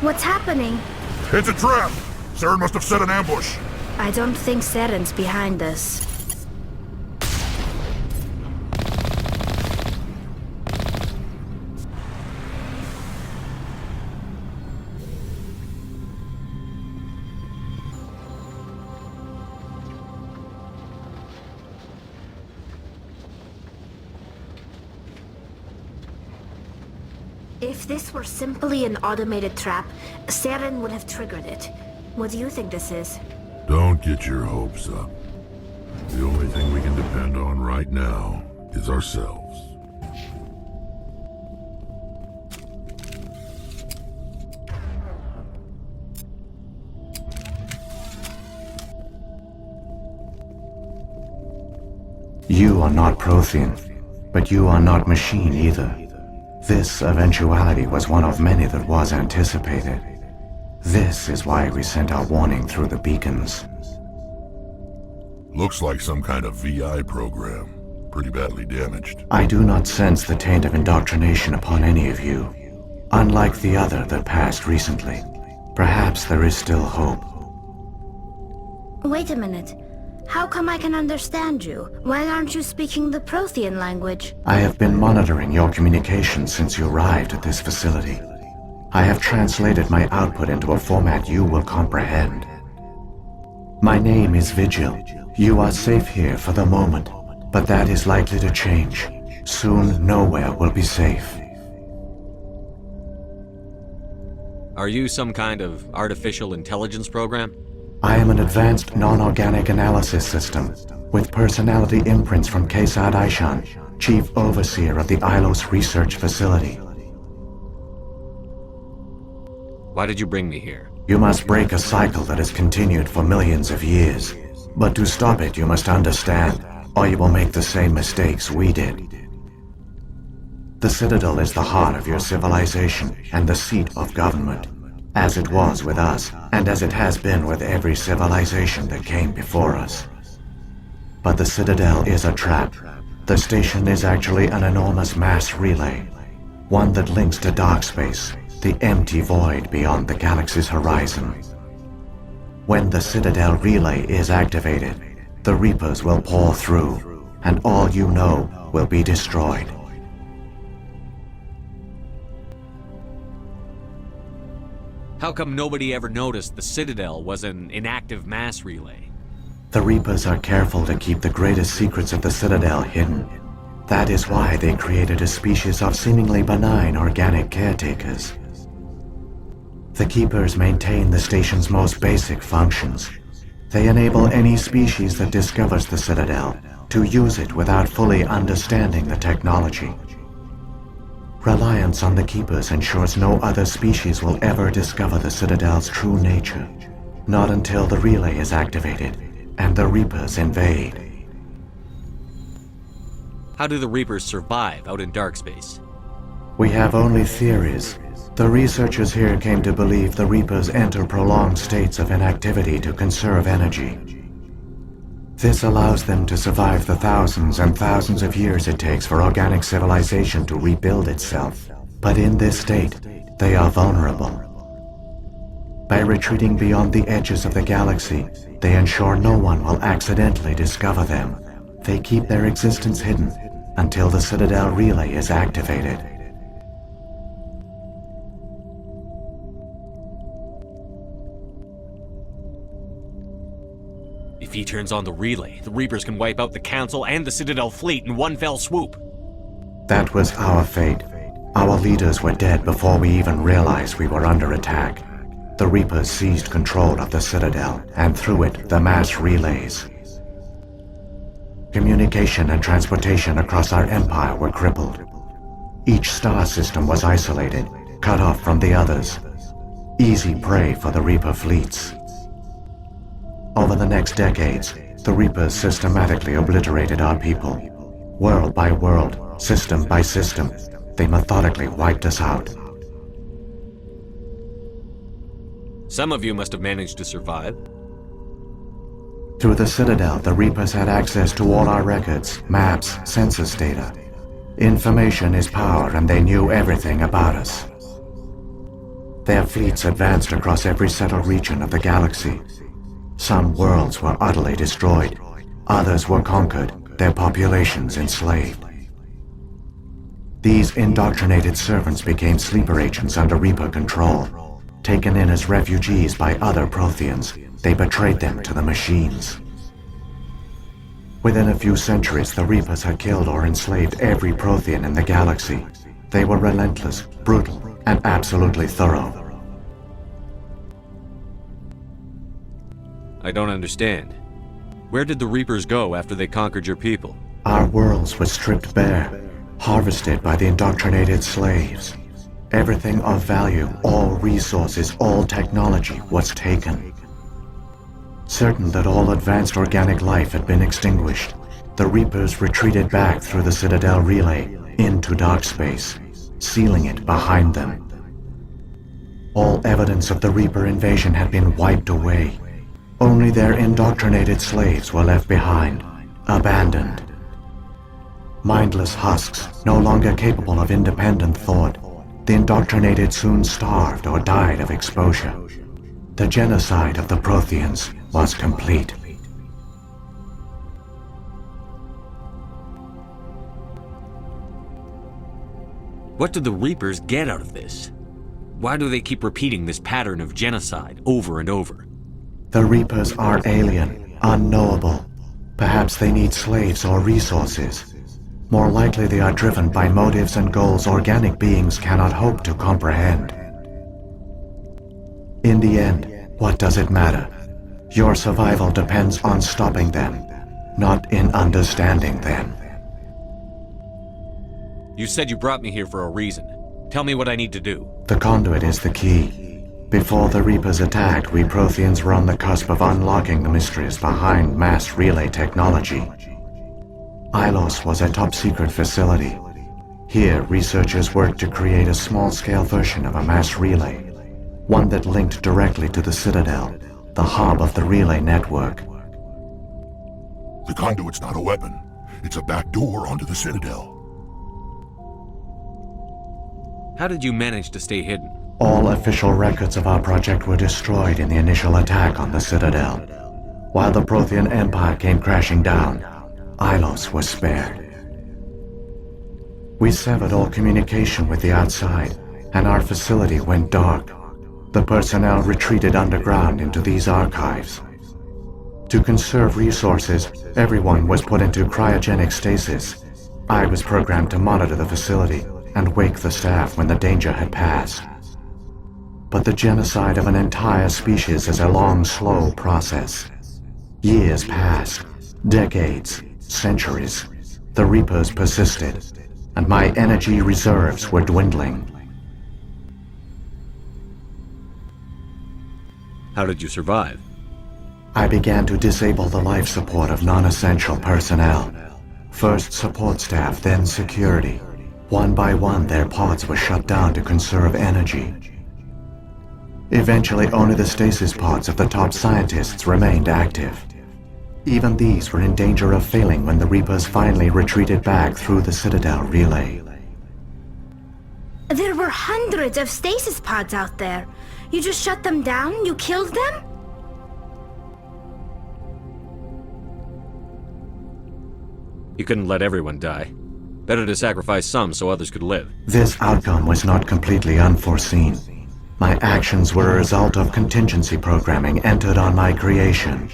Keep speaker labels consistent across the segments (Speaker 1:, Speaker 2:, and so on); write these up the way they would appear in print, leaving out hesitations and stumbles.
Speaker 1: What's happening?
Speaker 2: It's a trap! Saren must have set an ambush.
Speaker 1: I don't think Saren's behind this. If this were simply an automated trap, Saren would have triggered it. What do you think this is?
Speaker 2: Don't get your hopes up. The only thing we can depend on right now is ourselves.
Speaker 3: You are not Prothean, but you are not machine either. This eventuality was one of many that was anticipated. This is why we sent our warning through the beacons.
Speaker 2: Looks like some kind of VI program. Pretty badly damaged.
Speaker 3: I do not sense the taint of indoctrination upon any of you. Unlike the other that passed recently. Perhaps there is still hope.
Speaker 1: Wait a minute. How come I can understand you? Why aren't you speaking the Prothean language?
Speaker 3: I have been monitoring your communications since you arrived at this facility. I have translated my output into a format you will comprehend. My name is Vigil. You are safe here for the moment, but that is likely to change. Soon, nowhere will be safe.
Speaker 4: Are you some kind of artificial intelligence program?
Speaker 3: I am an advanced non-organic analysis system, with personality imprints from Kesad Aishan, Chief Overseer of the Ilos Research Facility.
Speaker 4: Why did you bring me here?
Speaker 3: You must break a cycle that has continued for millions of years. But to stop it, you must understand, or you will make the same mistakes we did. The Citadel is the heart of your civilization and the seat of government, as it was with us, and as it has been with every civilization that came before us. But the Citadel is a trap. The station is actually an enormous mass relay, one that links to dark space, the empty void beyond the galaxy's horizon. When the Citadel relay is activated, the Reapers will pour through, and all you know will be destroyed.
Speaker 4: How come nobody ever noticed the Citadel was an inactive mass relay?
Speaker 3: The Reapers are careful to keep the greatest secrets of the Citadel hidden. That is why they created a species of seemingly benign organic caretakers. The Keepers maintain the station's most basic functions. They enable any species that discovers the Citadel to use it without fully understanding the technology. Reliance on the Keepers ensures no other species will ever discover the Citadel's true nature. Not until the relay is activated and the Reapers invade.
Speaker 4: How do the Reapers survive out in dark space?
Speaker 3: We have only theories. The researchers here came to believe the Reapers enter prolonged states of inactivity to conserve energy. This allows them to survive the thousands and thousands of years it takes for organic civilization to rebuild itself. But in this state, they are vulnerable. By retreating beyond the edges of the galaxy, they ensure no one will accidentally discover them. They keep their existence hidden until the Citadel relay is activated.
Speaker 4: If he turns on the relay, the Reapers can wipe out the Council and the Citadel fleet in one fell swoop.
Speaker 3: That was our fate. Our leaders were dead before we even realized we were under attack. The Reapers seized control of the Citadel, and through it, the mass relays. Communication and transportation across our empire were crippled. Each star system was isolated, cut off from the others. Easy prey for the Reaper fleets. Over the next decades, the Reapers systematically obliterated our people. World by world, system by system, they methodically wiped us out.
Speaker 4: Some of you must have managed to survive.
Speaker 3: Through the Citadel, the Reapers had access to all our records, maps, census data. Information is power, and they knew everything about us. Their fleets advanced across every settled region of the galaxy. Some worlds were utterly destroyed, others were conquered, their populations enslaved. These indoctrinated servants became sleeper agents under Reaper control. Taken in as refugees by other Protheans, they betrayed them to the machines. Within a few centuries, the Reapers had killed or enslaved every Prothean in the galaxy. They were relentless, brutal, and absolutely thorough.
Speaker 4: I don't understand. Where did the Reapers go after they conquered your people?
Speaker 3: Our worlds were stripped bare, harvested by the indoctrinated slaves. Everything of value, all resources, all technology was taken. Certain that all advanced organic life had been extinguished, the Reapers retreated back through the Citadel relay into dark space, sealing it behind them. All evidence of the Reaper invasion had been wiped away. Only their indoctrinated slaves were left behind, abandoned. Mindless husks, no longer capable of independent thought, the indoctrinated soon starved or died of exposure. The genocide of the Protheans was complete.
Speaker 4: What do the Reapers get out of this? Why do they keep repeating this pattern of genocide over and over?
Speaker 3: The Reapers are alien, unknowable. Perhaps they need slaves or resources. More likely they are driven by motives and goals organic beings cannot hope to comprehend. In the end, what does it matter? Your survival depends on stopping them, not in understanding them.
Speaker 4: You said you brought me here for a reason. Tell me what I need to do.
Speaker 3: The conduit is the key. Before the Reapers attacked, we Protheans were on the cusp of unlocking the mysteries behind mass relay technology. Ilos was a top-secret facility. Here, researchers worked to create a small-scale version of a mass relay, one that linked directly to the Citadel, the hub of the relay network.
Speaker 2: The conduit's not a weapon. It's a back door onto the Citadel.
Speaker 4: How did you manage to stay hidden?
Speaker 3: All official records of our project were destroyed in the initial attack on the Citadel. While the Prothean Empire came crashing down, Ilos was spared. We severed all communication with the outside, and our facility went dark. The personnel retreated underground into these archives. To conserve resources, everyone was put into cryogenic stasis. I was programmed to monitor the facility and wake the staff when the danger had passed. But the genocide of an entire species is a long, slow process. Years passed, decades, centuries. The Reapers persisted, and my energy reserves were dwindling.
Speaker 4: How did you survive?
Speaker 3: I began to disable the life support of non-essential personnel. First support staff, then security. One by one, their pods were shut down to conserve energy. Eventually, only the stasis pods of the top scientists remained active. Even these were in danger of failing when the Reapers finally retreated back through the Citadel relay.
Speaker 1: There were hundreds of stasis pods out there. You just shut them down? You killed them?
Speaker 4: You couldn't let everyone die. Better to sacrifice some so others could live.
Speaker 3: This outcome was not completely unforeseen. My actions were a result of contingency programming entered on my creation.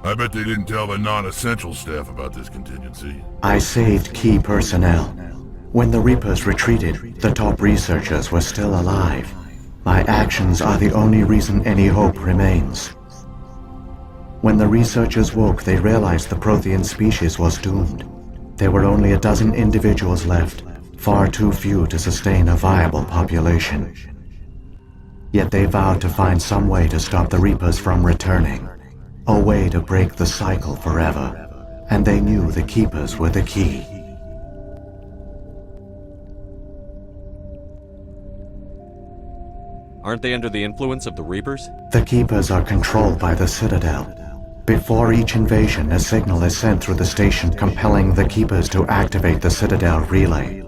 Speaker 2: I bet they didn't tell the non-essential staff about this contingency.
Speaker 3: I saved key personnel. When the Reapers retreated, the top researchers were still alive. My actions are the only reason any hope remains. When the researchers woke, they realized the Prothean species was doomed. There were only a dozen individuals left, far too few to sustain a viable population. Yet they vowed to find some way to stop the Reapers from returning, a way to break the cycle forever, and they knew the Keepers were the key.
Speaker 4: Aren't they under the influence of the Reapers?
Speaker 3: The Keepers are controlled by the Citadel. Before each invasion, a signal is sent through the station compelling the Keepers to activate the Citadel relay.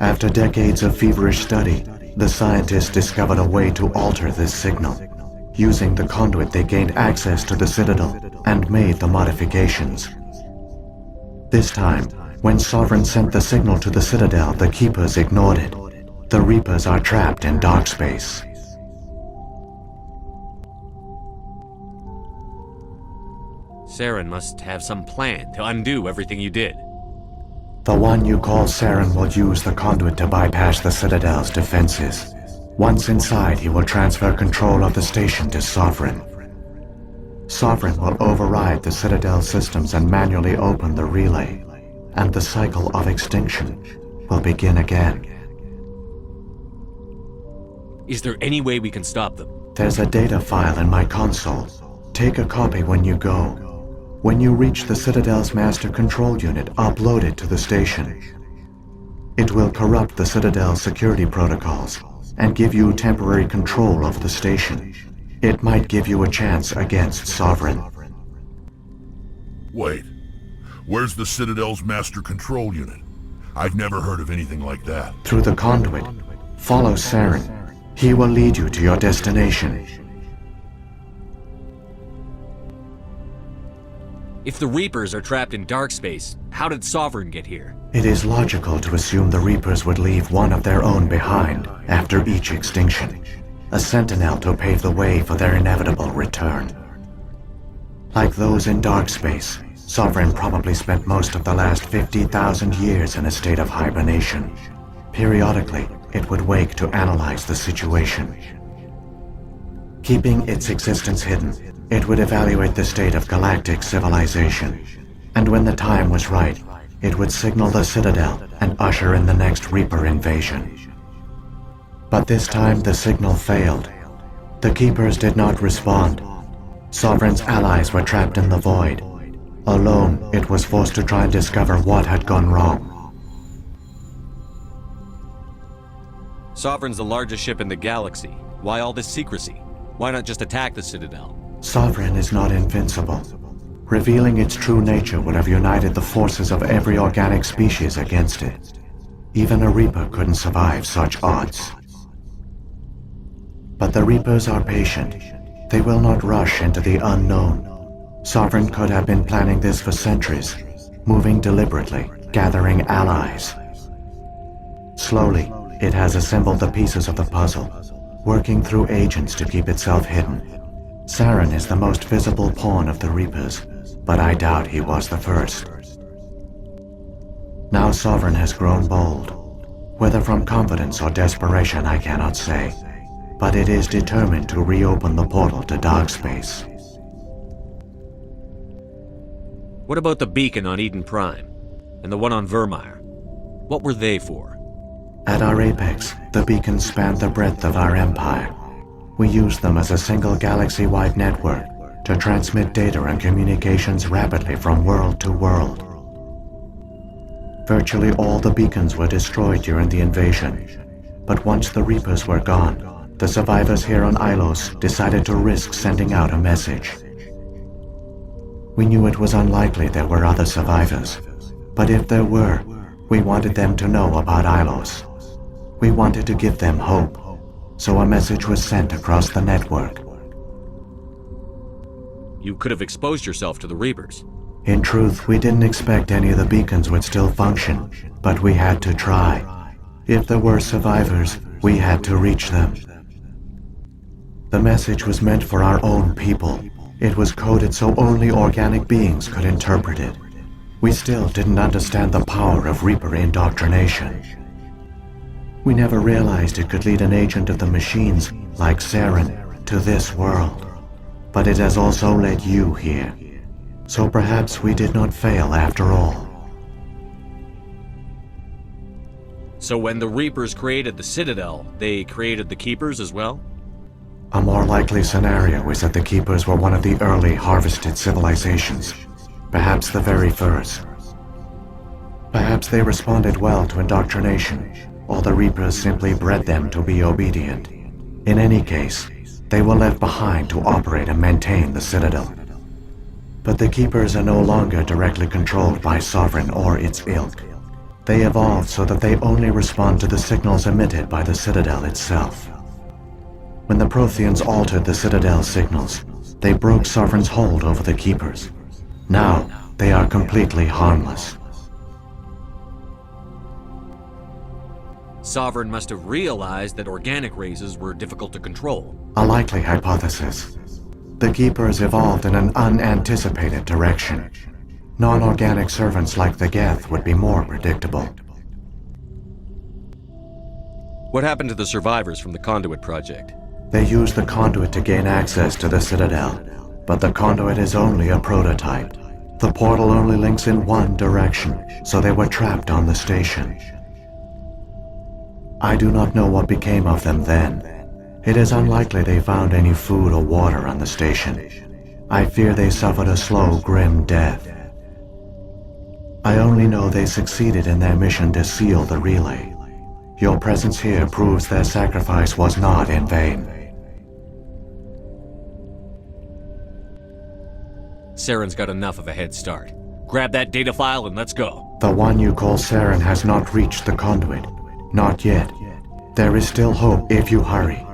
Speaker 3: After decades of feverish study, the scientists discovered a way to alter this signal. Using the conduit, they gained access to the Citadel and made the modifications. This time, when Sovereign sent the signal to the Citadel, the Keepers ignored it. The Reapers are trapped in dark space.
Speaker 4: Saren must have some plan to undo everything you did.
Speaker 3: The one you call Saren will use the conduit to bypass the Citadel's defenses. Once inside, he will transfer control of the station to Sovereign. Sovereign will override the Citadel systems and manually open the relay, and the cycle of extinction will begin again.
Speaker 4: Is there any way we can stop them?
Speaker 3: There's a data file in my console. Take a copy when you go. When you reach the Citadel's master control unit, upload it to the station. It will corrupt the Citadel's security protocols and give you temporary control of the station. It might give you a chance against Sovereign.
Speaker 2: Wait, where's the Citadel's master control unit? I've never heard of anything like that.
Speaker 3: Through the conduit, follow Saren. He will lead you to your destination.
Speaker 4: If the Reapers are trapped in dark space, how did Sovereign get here?
Speaker 3: It is logical to assume the Reapers would leave one of their own behind after each extinction. A sentinel to pave the way for their inevitable return. Like those in dark space, Sovereign probably spent most of the last 50,000 years in a state of hibernation. Periodically, it would wake to analyze the situation. Keeping its existence hidden, it would evaluate the state of galactic civilization. And when the time was right, it would signal the Citadel and usher in the next Reaper invasion. But this time the signal failed. The Keepers did not respond. Sovereign's allies were trapped in the void. Alone, it was forced to try and discover what had gone wrong.
Speaker 4: Sovereign's the largest ship in the galaxy. Why all this secrecy? Why not just attack the Citadel?
Speaker 3: Sovereign is not invincible. Revealing its true nature would have united the forces of every organic species against it. Even a Reaper couldn't survive such odds. But the Reapers are patient. They will not rush into the unknown. Sovereign could have been planning this for centuries, moving deliberately, gathering allies. Slowly, it has assembled the pieces of the puzzle, working through agents to keep itself hidden. Saren is the most visible pawn of the Reapers, but I doubt he was the first. Now Sovereign has grown bold. Whether from confidence or desperation, I cannot say. But it is determined to reopen the portal to dark space.
Speaker 4: What about the beacon on Eden Prime? And the one on Vermeer? What were they for?
Speaker 3: At our apex, the beacons spanned the breadth of our empire. We used them as a single galaxy-wide network to transmit data and communications rapidly from world to world. Virtually all the beacons were destroyed during the invasion, but once the Reapers were gone, the survivors here on Ilos decided to risk sending out a message. We knew it was unlikely there were other survivors, but if there were, we wanted them to know about Ilos. We wanted to give them hope, so a message was sent across the network.
Speaker 4: You could have exposed yourself to the Reapers.
Speaker 3: In truth, we didn't expect any of the beacons would still function, but we had to try. If there were survivors, we had to reach them. The message was meant for our own people. It was coded so only organic beings could interpret it. We still didn't understand the power of Reaper indoctrination. We never realized it could lead an agent of the machines, like Saren, to this world. But it has also led you here. So perhaps we did not fail after all.
Speaker 4: So when the Reapers created the Citadel, they created the Keepers as well?
Speaker 3: A more likely scenario is that the Keepers were one of the early harvested civilizations, perhaps the very first. Perhaps they responded well to indoctrination, or the Reapers simply bred them to be obedient. In any case, they were left behind to operate and maintain the Citadel. But the Keepers are no longer directly controlled by Sovereign or its ilk. They evolved so that they only respond to the signals emitted by the Citadel itself. When the Protheans altered the Citadel's signals, they broke Sovereign's hold over the Keepers. Now, they are completely harmless.
Speaker 4: Sovereign must have realized that organic races were difficult to control.
Speaker 3: A likely hypothesis. The Keepers evolved in an unanticipated direction. Non-organic servants like the Geth would be more predictable.
Speaker 5: What happened to the survivors from the Conduit project?
Speaker 3: They used the conduit to gain access to the Citadel, but the conduit is only a prototype. The portal only links in one direction, so they were trapped on the station. I do not know what became of them then. It is unlikely they found any food or water on the station. I fear they suffered a slow, grim death. I only know they succeeded in their mission to seal the relay. Your presence here proves their sacrifice was not in vain.
Speaker 4: Saren's got enough of a head start. Grab that data file and let's go.
Speaker 3: The one you call Saren has not reached the conduit. Not yet. There is still hope if you hurry.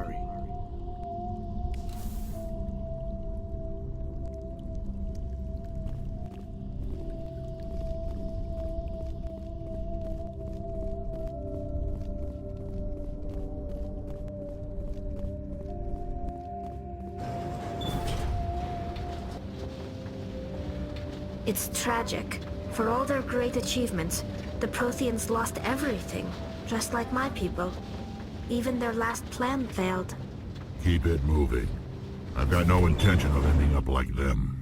Speaker 1: It's tragic. For all their great achievements, the Protheans lost everything, just like my people. Even their last plan failed.
Speaker 2: Keep it moving. I've got no intention of ending up like them.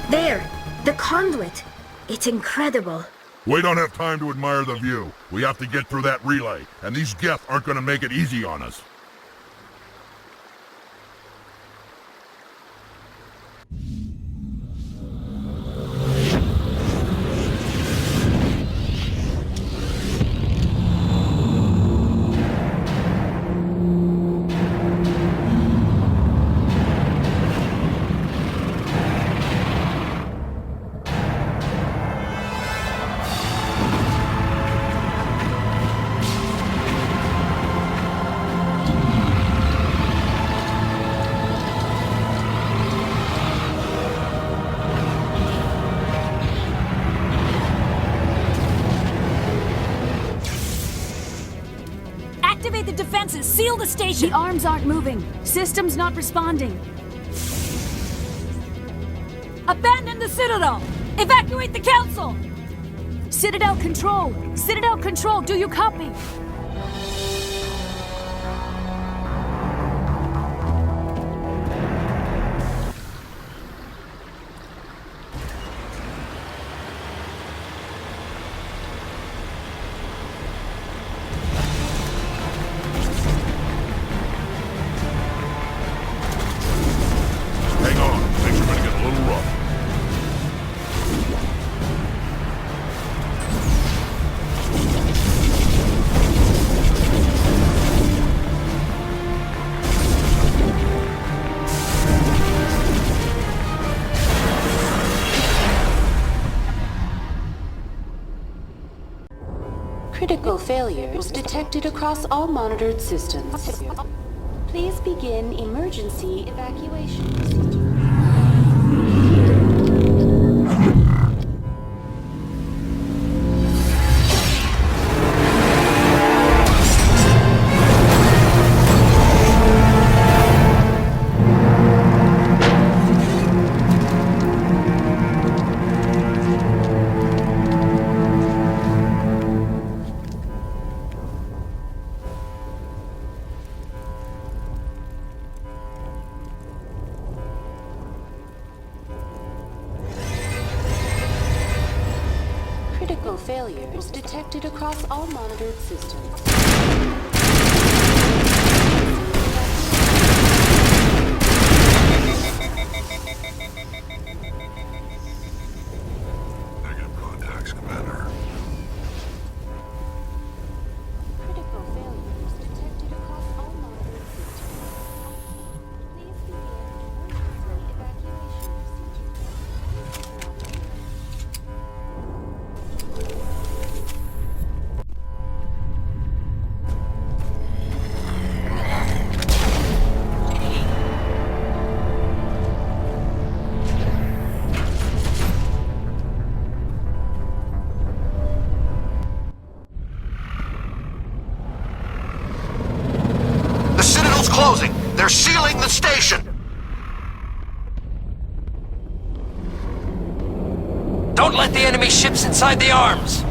Speaker 1: There! The conduit! It's incredible.
Speaker 2: We don't have time to admire the view. We have to get through that relay, and these Geth aren't gonna make it easy on us.
Speaker 6: Activate the defenses! Seal the station!
Speaker 7: The arms aren't moving. Systems not responding.
Speaker 6: Abandon the Citadel! Evacuate the Council!
Speaker 7: Citadel Control! Citadel Control, do you copy?
Speaker 2: Hang on, things are gonna get a little rough.
Speaker 8: failures detected across all monitored systems. Please begin emergency evacuation procedure. Critical failures detected across all monitored systems.
Speaker 2: Negative contacts, Commander.
Speaker 8: Critical failures detected across all monitored systems. Please begin emergency evacuation procedure.
Speaker 3: The Citadel's closing! They're sealing the station!
Speaker 9: Don't let the enemy ships inside the arms!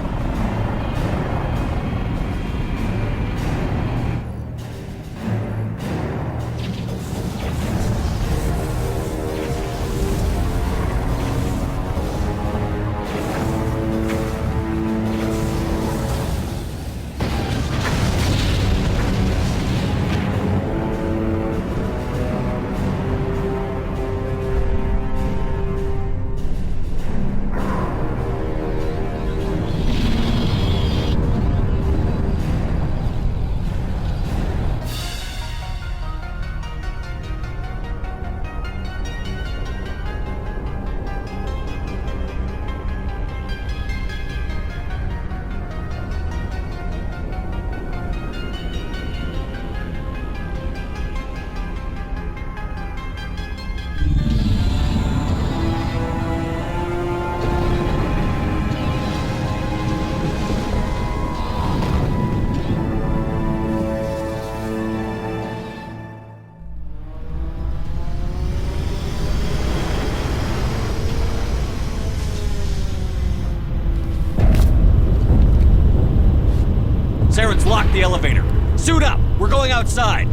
Speaker 4: Saren's locked the elevator. Suit up! We're going outside!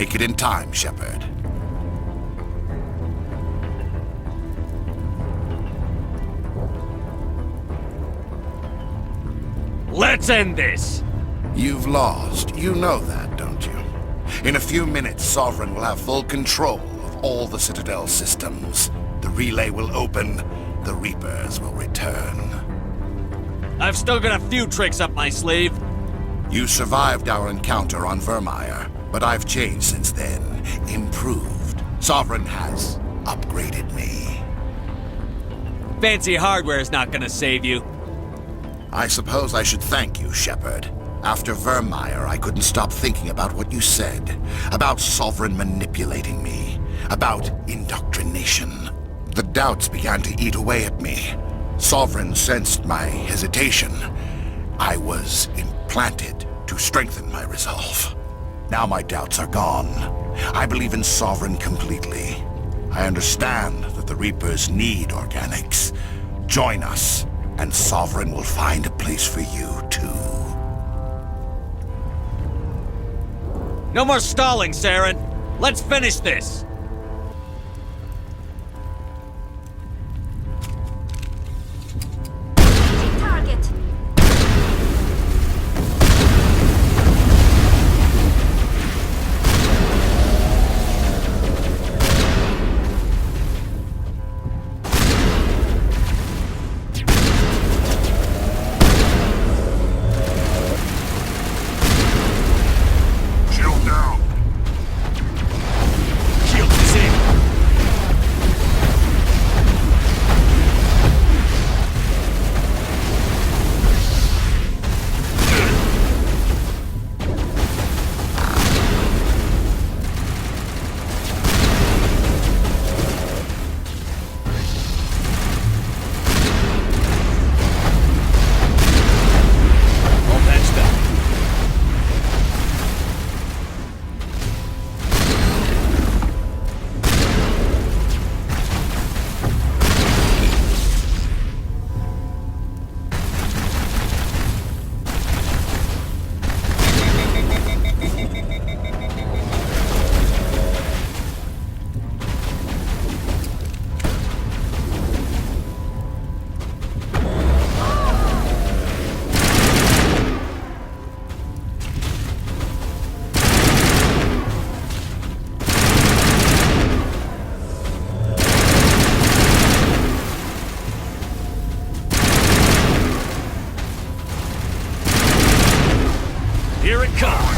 Speaker 10: make it in time, Shepard.
Speaker 4: Let's end this!
Speaker 10: You've lost. You know that, don't you? In a few minutes, Sovereign will have full control of all the Citadel systems. The relay will open. The Reapers will return.
Speaker 4: I've still got a few tricks up my sleeve.
Speaker 10: You survived our encounter on Vermeer, but I've changed since then. Improved. Sovereign has upgraded me.
Speaker 4: Fancy hardware's not gonna save you.
Speaker 10: I suppose I should thank you, Shepard. After Vermeer, I couldn't stop thinking about what you said. About Sovereign manipulating me. About indoctrination. The doubts began to eat away at me. Sovereign sensed my hesitation. I was implanted to strengthen my resolve. Now my doubts are gone. I believe in Sovereign completely. I understand that the Reapers need organics. Join us, and Sovereign will find a place for you, too.
Speaker 4: No more stalling, Saren. Let's finish this.
Speaker 1: Target.
Speaker 2: Shield down.
Speaker 4: Shield disabled. All patched up. Here it comes.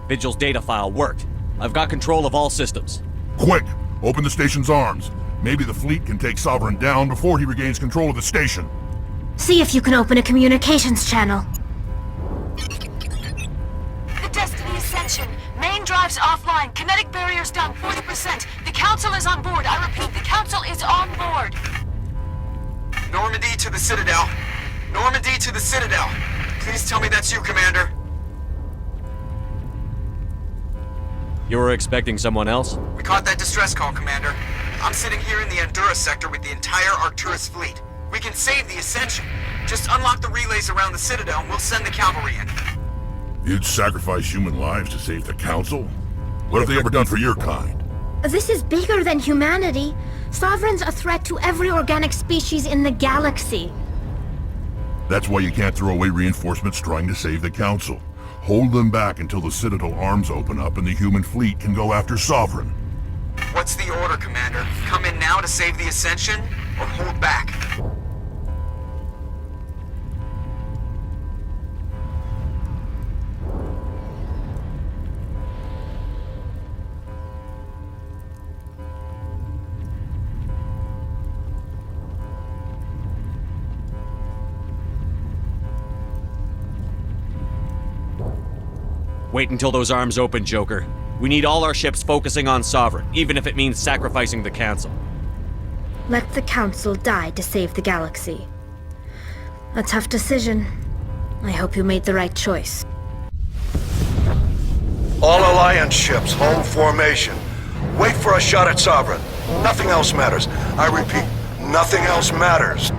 Speaker 4: Vigil's data file worked. I've got control of all systems.
Speaker 2: Quick! Open the station's arms. Maybe the fleet can take Sovereign down before he regains control of the station.
Speaker 1: See if you can open a communications channel.
Speaker 7: The Destiny Ascension. Main drives offline. Kinetic barriers down 40%. The Council is on board. I repeat, the Council is on board.
Speaker 9: Normandy to the Citadel. Normandy to the Citadel. Please tell me that's you, Commander.
Speaker 4: You were expecting someone else?
Speaker 9: We caught that distress call, Commander. I'm sitting here in the Andurra sector with the entire Arcturus fleet. We can save the Ascension. Just unlock the relays around the Citadel and we'll send the cavalry in.
Speaker 2: You'd sacrifice human lives to save the Council? What have they ever done for your kind?
Speaker 1: This is bigger than humanity. Sovereign's a threat to every organic species in the galaxy.
Speaker 2: That's why you can't throw away reinforcements trying to save the Council. Hold them back until the Citadel arms open up and the human fleet can go after Sovereign.
Speaker 9: What's the order, Commander? Come in now to save the Ascension, or hold back?
Speaker 4: Wait until those arms open, Joker. We need all our ships focusing on Sovereign, even if it means sacrificing the Council.
Speaker 1: Let the Council die to save the galaxy. A tough decision. I hope you made the right choice.
Speaker 11: All Alliance ships, hold formation. Wait for a shot at Sovereign. Nothing else matters. I repeat, nothing else matters.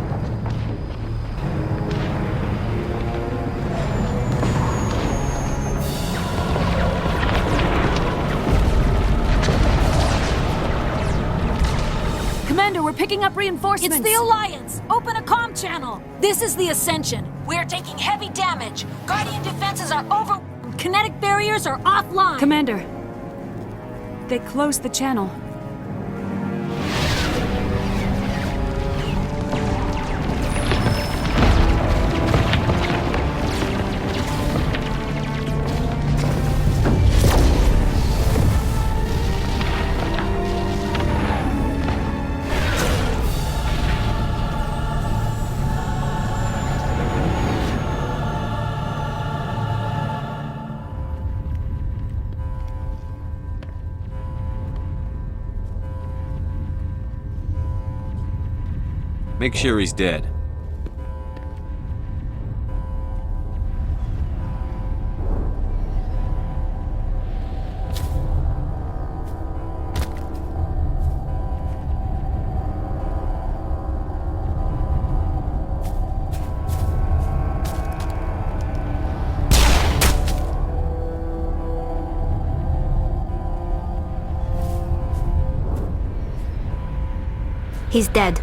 Speaker 6: Commander, we're picking up reinforcements. It's the Alliance! Open a comm channel! This is the Ascension. We're taking heavy damage. Guardian defenses are over... Kinetic barriers are offline.
Speaker 12: Commander, they closed the channel.
Speaker 4: Make sure he's dead.
Speaker 1: He's dead.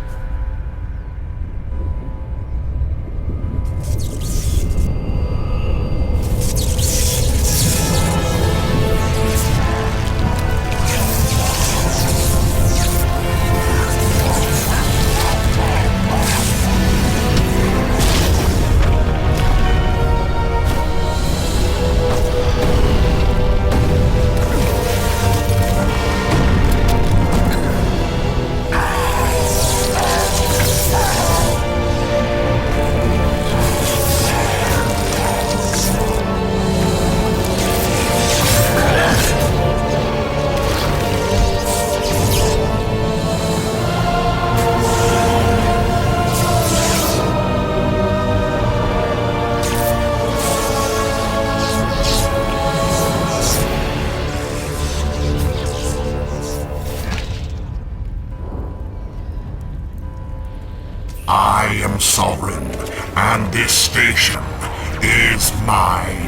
Speaker 10: I am Sovereign, and this station is mine.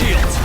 Speaker 4: shields!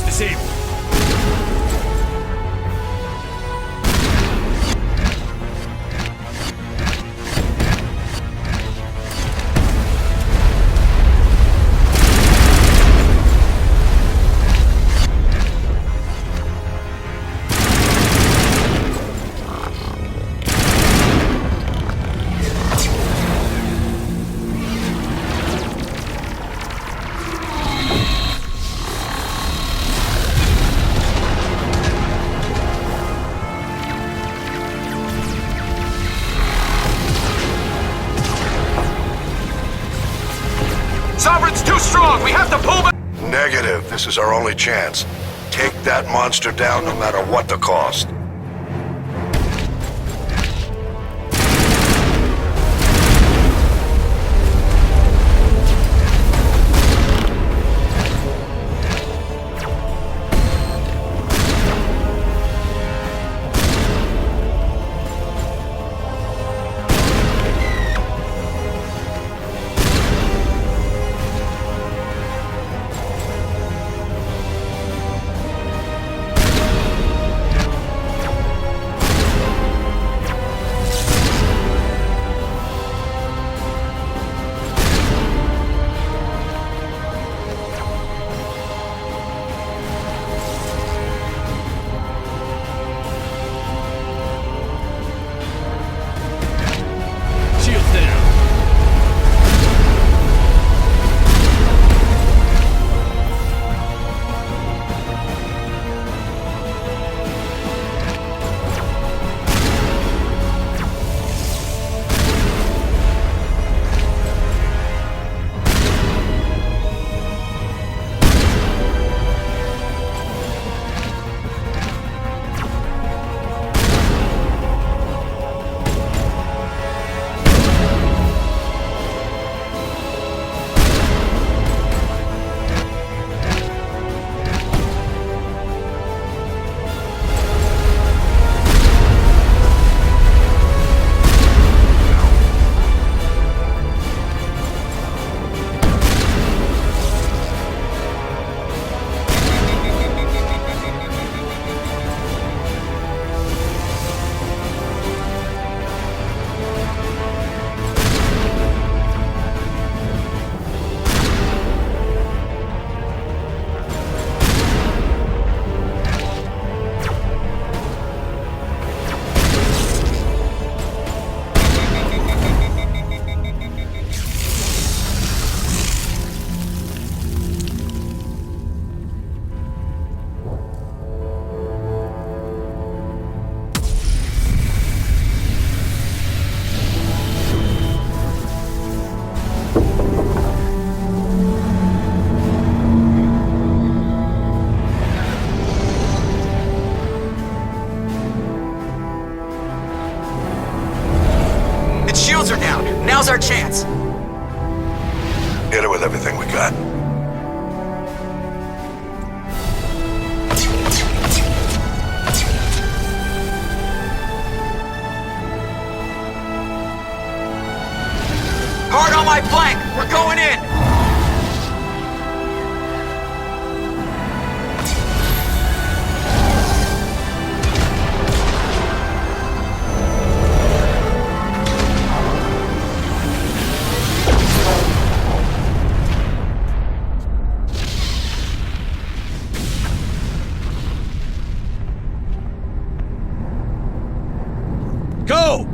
Speaker 4: Disabled.
Speaker 9: Sovereign's too strong! We have to pull back!
Speaker 11: Negative. This is our only chance. Take that monster down no matter what the cost.
Speaker 9: Now's our chance.
Speaker 11: Hit it with everything we got.
Speaker 9: Hard on my flank! We're going in!
Speaker 5: Go!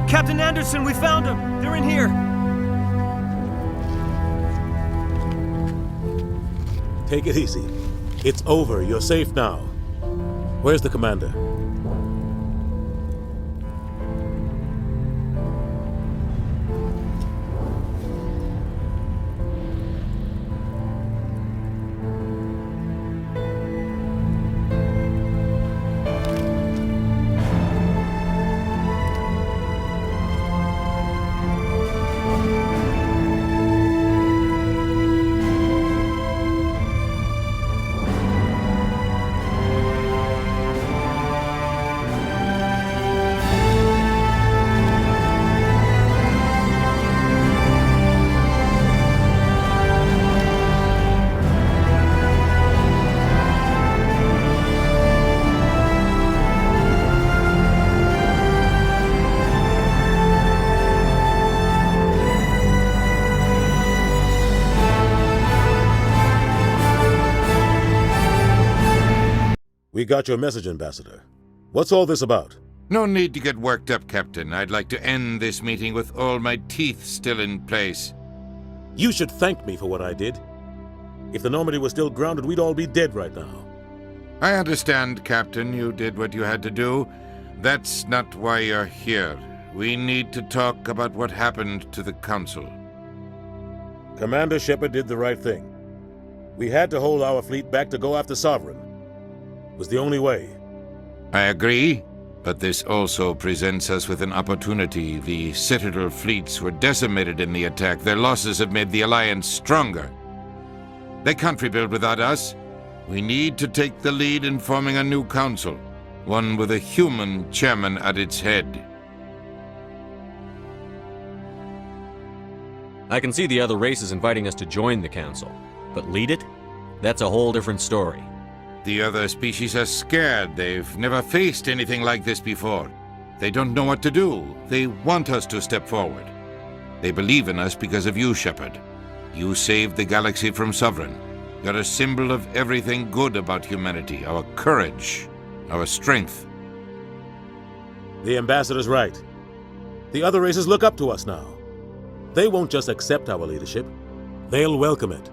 Speaker 13: Captain Anderson, we found them! They're in here!
Speaker 14: Take it easy. It's over. You're safe now. Where's the commander? We got your message, Ambassador. What's all this about?
Speaker 15: No need to get worked up, Captain. I'd like to end this meeting with all my teeth still in place.
Speaker 14: You should thank me for what I did. If the Normandy was still grounded, we'd all be dead right now.
Speaker 15: I understand, Captain. You did what you had to do. That's not why you're here. We need to talk about what happened to the Council.
Speaker 14: Commander Shepard did the right thing. We had to hold our fleet back to go after Sovereign. It was the only way.
Speaker 15: I agree, but this also presents us with an opportunity. The Citadel fleets were decimated in the attack. Their losses have made the Alliance stronger. They can't rebuild without us. We need to take the lead in forming a new council, one with a human chairman at its head.
Speaker 4: I can see the other races inviting us to join the council, but lead it? That's a whole different story.
Speaker 15: The other species are scared. They've never faced anything like this before. They don't know what to do. They want us to step forward. They believe in us because of you, Shepard. You saved the galaxy from Sovereign. You're a symbol of everything good about humanity, our courage, our strength.
Speaker 14: The Ambassador's right. The other races look up to us now. They won't just accept our leadership. They'll welcome it.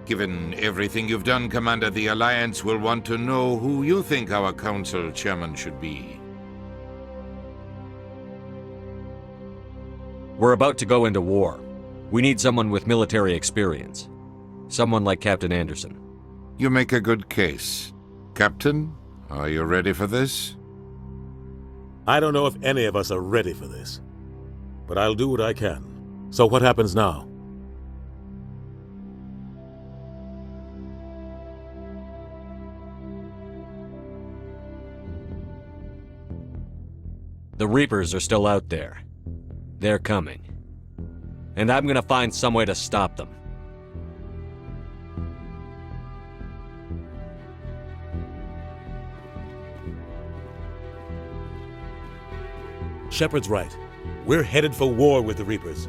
Speaker 15: Given everything you've done, Commander, the Alliance will want to know who you think our council chairman should be.
Speaker 4: We're about to go into war. We need someone with military experience. Someone like Captain Anderson.
Speaker 15: You make a good case. Captain, are you ready for this?
Speaker 14: I don't know if any of us are ready for this, but I'll do what I can. So what happens now?
Speaker 4: The Reapers are still out there. They're coming. And I'm gonna find some way to stop them.
Speaker 14: Shepard's right. We're headed for war with the Reapers.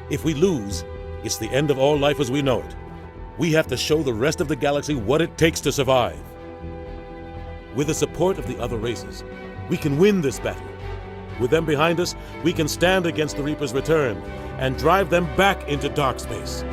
Speaker 14: If we lose, it's the end of all life as we know it. We have to show the rest of the galaxy what it takes to survive. With the support of the other races, we can win this battle. With them behind us, we can stand against the Reapers' return and drive them back into dark space.